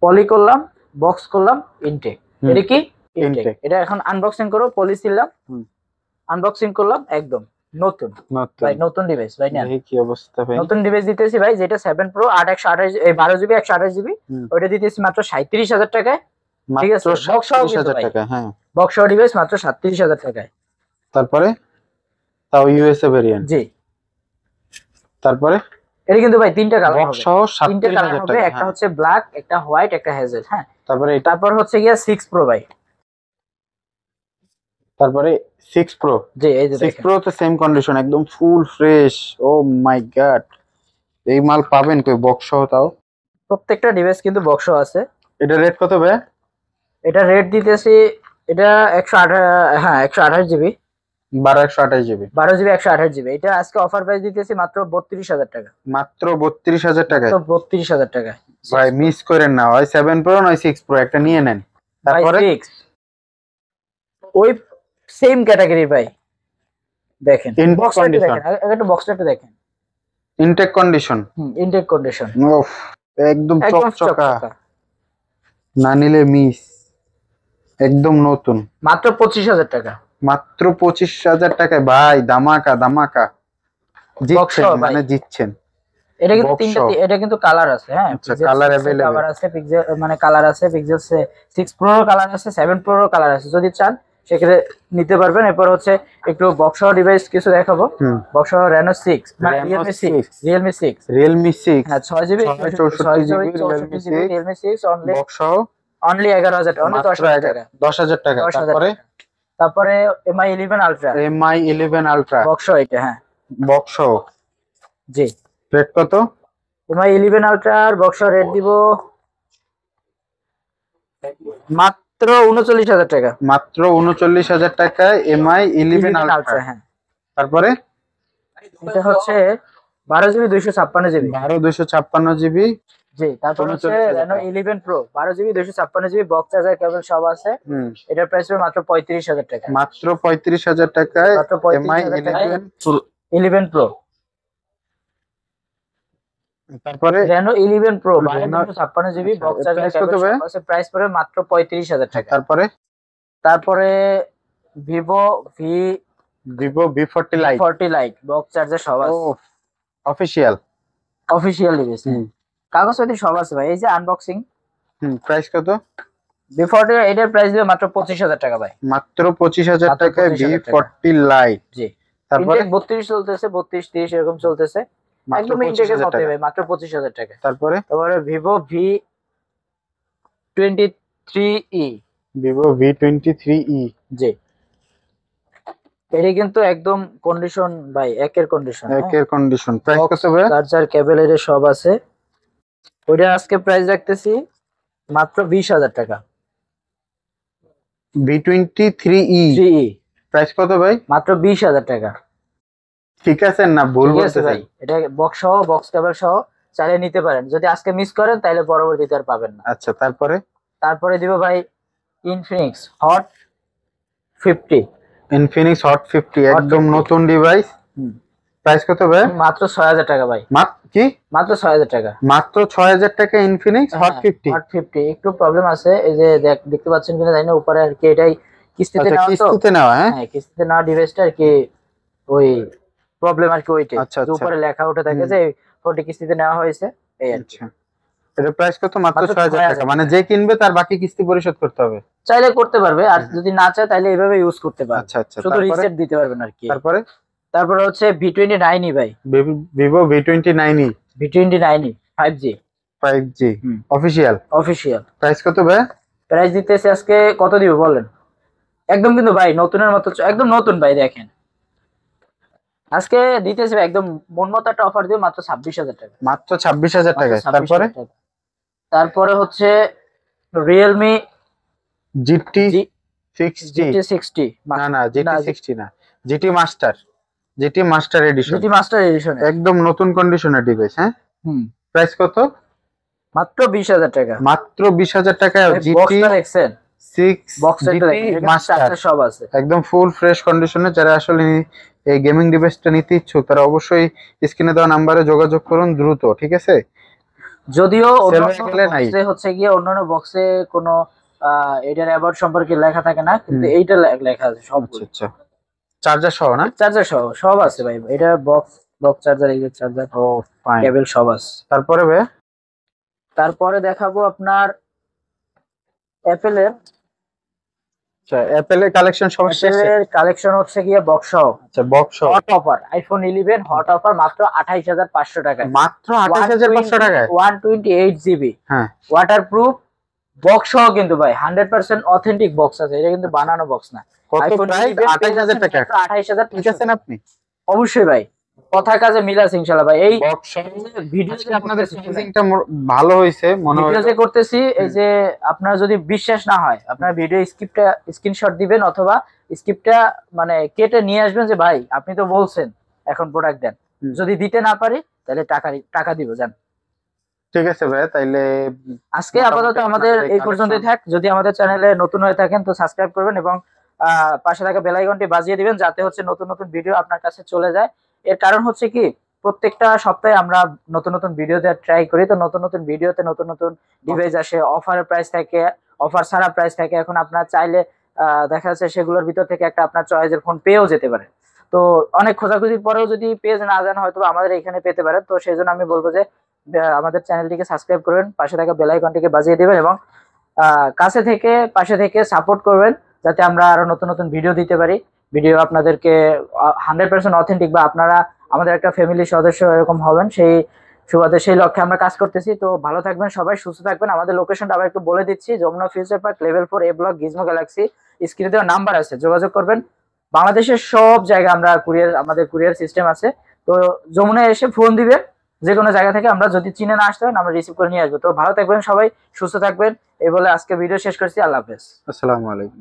পলি করলাম, বক্স করলাম, ইনটেক। এটা কি ইনটেক। এটা এখন আনবক্সিং করব, পলি ছিলাম, আনবক্সিং করলাম, একদম নতুন ভাই, নতুন ডিভাইস ভাই। না কি অবস্থা ভাই, নতুন ডিভাইস দিতেছি ভাই। যেটা 7 Pro 8/128 12GB 128GB ওইটা দিতেছি মাত্র 37,000 টাকায়। ঠিক আছে বক্স সহ 37,000 টাকা। হ্যাঁ বক্স সহ ডিভাইস মাত্র 37,000 টাকায়। তারপরে তাও ইউএসএ ভেরিয়েন্ট। জি তারপরে এটা কিন্তু ভাই তিনটা কালার হবে, বক্স সহ 37,000 টাকা। একটা হচ্ছে ব্ল্যাক, একটা হোয়াইট, একটা হেজেল। হ্যাঁ তারপরে হচ্ছে গিয়া 6 Pro ভাই। তারপরে 6 Pro। জি এই যে 6 Pro তো সেম কন্ডিশন একদম ফুল ফ্রেশ। ও মাই গড, এই মাল পাবেন কই বক্স সহ? তাও প্রত্যেকটা ডিভাইস কিন্তু বক্স আছে। এটা রেট কত ভাই? এটা রেট দিতেছি, এটা 128GB 128GB 128GB। এটা আজকে অফার প্রাইস দিতেছি মাত্র 32,000 টাকা। মাত্র 32,000 টাকায়। 32,000 টাকা ভাই মিস করেন না, হয় 7 Pro নয় 6 Pro একটা নিয়ে নেন। তারপরে ওই সেম ক্যাটাগরি ভাই দেখেন ইনবক্স কন্ডিশন। একটা বক্সটা একটু দেখেন, ইনটেক কন্ডিশন। ইনটেক কন্ডিশন ওফ একদম চকচকা, না নিলে মিস। একদম নতুন মাত্র 25,000 টাকা। মাত্র 25,000 টাকায় ভাই ধামাকা ধামাকা জিতছেন, মানে জিতছেন। এটা কিন্তু তিনটা, এটা কিন্তু কালার আছে। হ্যাঁ কালার अवेलेबल কালার আছে পিক্সেল, মানে কালার আছে পিক্সেল 6 Pro কালার আছে, 7 Pro কালার আছে। যদি চান সেক্ষেত্রে নিতে পারবেন। এরপর হচ্ছে একটু বক্স ডিভাইস কিছু দেখাবো। বক্স Reno 6 Realme 6 হ্যাঁ 6 GB 64 GB Realme 6 only box only 11,000 only 10,000 টাকা 10,000 টাকা। 10,000 টাকা। তারপরে MI 11 Ultra বক্স এটা হ্যাঁ বক্স জি। রেট কত? MI 11 Ultra আর বক্স রেট দিব মাত্র 39,000 টাকা। মাত্র 39,000 টাকায় MI 11 Ultra। হ্যাঁ তারপরে এটা হচ্ছে 12 GB 256 GB 12 256 GB জি। তারপর হচ্ছে Reno 11 Pro 12 GB 256 GB box charger cable সব আছে। এটার প্রাইস হবে মাত্র 35,000 টাকা। মাত্র 35,000 টাকায় মাত্র MI 11 Pro। তারপরে Reno 11 Pro 12 GB box charger cable সব আছে, প্রাইস পড়বে মাত্র 35,000 টাকা। তারপরে Vivo V40 Lite box charger সব আছে, অফিশিয়াল ডিভাইস কাগজপত্র সব আছে ভাই। এই যে আনবক্সিং প্রাইস কত? V40 এটার প্রাইস দিবে মাত্র 25,000 টাকা ভাই। মাত্র 25,000 টাকায় V40 Lite। জি। তারপরে 32 চলতেছে, 32 30 এরকম চলতেছে, একদম ইনটেকের কপি ভাই মাত্র 25,000 টাকা। তারপরে Vivo V23e জি। এটা কিন্তু একদম কন্ডিশন ভাই একের কন্ডিশন। প্রাইস কত ভাই? চার্জার কেবল এর সব আছে। ওইটা আজকে প্রাইস রাখতেছি মাত্র 20,000 টাকা। V23e প্রাইস কত ভাই? মাত্র 20,000 টাকা। ঠিক আছে না ভুল বলতে ভাই, এটা বক্স সহ বক্স কেবল সহ চাইলে নিতে পারেন, যদি আজকে মিস করেন তাহলে পরবর্তীতে আর পাবেন না। আচ্ছা তারপরে দিব ভাই Infinix Hot 50 একদম নতুন ডিভাইস। প্রাইস কত ভাই? মাত্র 6,000 টাকা ভাই। মাত্র 6,000 টাকা। মাত্র 6,000 টাকা Infinix Hot 50। একটু প্রবলেম আছে, এই যে দেখতে পাচ্ছেন কিনা জানি না, উপরে আর কি এটাই কিস্তিতে নেওয়া হ্যাঁ কিস্তিতে নেওয়া ডিভাইসটা আর কি ওই প্রবলেম আর কি ওইটাই। উপরে লেখা উঠে থাকে যে ফোনটি কিস্তিতে নেওয়া হয়েছে এই আর কি। এর প্রাইস কত? মাত্র 6,000 টাকা। মানে যে কিনবে তার বাকি কিস্তি পরিশোধ করতে হবে? চাইলে করতে পারবে, আর যদি না চায় তাহলে এইভাবে ইউজ করতে পারবে। শুধু রিসেট দিতে পারবেন আর কি। তারপরে হচ্ছে V29e ভাই, Vivo V29e 5G official. Price কত ভাই? প্রাইস দিতেছে আজকে কত দিব বলেন? একদম কিন্তু ভাই নতুনের মতো, একদম নতুন ভাই। দেখেন আজকে দিতেছে একদম মন মতো একটা অফার দিব মাত্র 26,000 টাকা। মাত্র 26,000 টাকা। তারপরে হচ্ছে Realme GT 60 না GT Master এডিশন একদম নতুন কন্ডিশনের ডিভাইস। হ্যাঁ প্রাইস কত? মাত্র 20,000 টাকা। মাত্র 20,000 টাকায় GT 6 মাস্টার সব আছে, একদম ফুল ফ্রেশ কন্ডিশনে। যারা আসলে এই গেমিং ডিভাইসটা নিতে ইচ্ছুক তারা অবশ্যই স্ক্রিনে দেওয়া নাম্বারে যোগাযোগ করুন দ্রুত, ঠিক আছে? যদিও হচ্ছে গিয়ে অন্যান্য বক্সে কোনো এটার অ্যাবাউট সম্পর্কে লেখা থাকে না, কিন্তু এইটা লেখা আছে সব। আচ্ছা চার্জার সহ না? চার্জার সহ সব আছে ভাই। এটা বক্স চার্জার, এই যে চার্জার কেবল সব আছে। তারপরে দেখাবো আপনার অ্যাপেলের কালেকশন। কালেকশন হচ্ছে গিয়ে বক্স সহ। আচ্ছা box hot offer iPhone 11 hot offer মাত্র 28,500 টাকা। মাত্র 28,500 টাকায় 128 GB হ্যাঁ ওয়াটারপ্রুফ বক্স সহ কিন্তু ভাই 100% অথেন্টিক বক্স আছে, এটা কিন্তু বানানো বক্স না। কত প্রাইস? 28,000 টাকা। 28,000 ঠিক আছেন আপনি? অবশ্যই ভাই, কথা কাজে মিল আছে ইনশাআল্লাহ ভাই। এই ভিডিওতে আপনাদের সাইজিংটা ভালো হইছে মনে হয় ভিডিওতে করতেছি। এই যে আপনার যদি বিশ্বাস না হয় আপনার ভিডিও স্ক্রিনশট দিবেন, অথবা স্ক্রিপ্টটা মানে কেটে নিয়ে আসবেন যে ভাই আপনি তো বলছেন এখন প্রোডাক্ট দেন। যদি দিতে না পারি তাহলে টাকা দিব জান। ঠিক আছে ভাই, তাইলে আজকে আপাতত আমাদের এই পর্যন্তই থাক। যদি আমাদের চ্যানেলে নতুন হয়ে থাকেন তো সাবস্ক্রাইব করবেন এবং পাশে থাকা বেল আইকনটি বাজিয়ে দিবেন, যাতে হচ্ছে নতুন নতুন ভিডিও আপনার কাছে চলে যায়। এর কারণ হচ্ছে কি প্রত্যেকটা সপ্তাহে আমরা নতুন নতুন ভিডিও দেওয়ার ট্রাই করি, তো নতুন নতুন ভিডিওতে নতুন নতুন ডিভাইস আসে, অফারের প্রাইস থাকে, অফার ছাড়া প্রাইস থাকে। এখন আপনার চাইলে দেখা যাচ্ছে সেগুলোর ভিতর থেকে একটা আপনার চয়েসের ফোন পেয়েও যেতে পারে। তো অনেক খোঁজাখুঁজির পরেও যদি পেজ না জানা হয়তো আমাদের এখানে পেতে পারেন। তো সেই জন্য আমি বলবো যে আমাদের চ্যানেলটিকে সাবস্ক্রাইব করবেন, পাশে থাকা বেল আইকনটিকে বাজিয়ে দিবেন এবং পাশে থেকে সাপোর্ট করবেন। যাতে আমরা আরো নতুন নতুন ভিডিও দিতে পারি, ভিডিও আপনাদেরকে 100% অথেন্টিক, বা আপনারা আমাদের একটা ফ্যামিলি সদস্য এরকম হবেন, সেই সুবাদে সেই লক্ষ্যে আমরা কাজ করতেছি। তো ভালো থাকবেন সবাই, সুস্থ থাকবেন। আমাদের লোকেশনটা আবার একটু বলে দিচ্ছি, যমুনা ফিউচার পার্ক, লেভেল 4 এ ব্লক, গিজমো গ্যালাক্সি। স্ক্রিনে দেওয়া নাম্বার আছে, যোগাযোগ করবেন। বাংলাদেশের সব জায়গায় আমরা কুরিয়ার, আমাদের কুরিয়ার সিস্টেম আছে। তো যমুনায় এসে ফোন দিবেন, যে কোনো জায়গা থেকে, আমরা যদি চিনে না আসতে হয় আমরা রিসিভ করে নিয়ে আসবো। তো ভালো থাকবেন সবাই, সুস্থ থাকবেন, এই বলে আজকে ভিডিও শেষ করছি। আল্লাহ হাফেজ। আসসালামু আলাইকুম।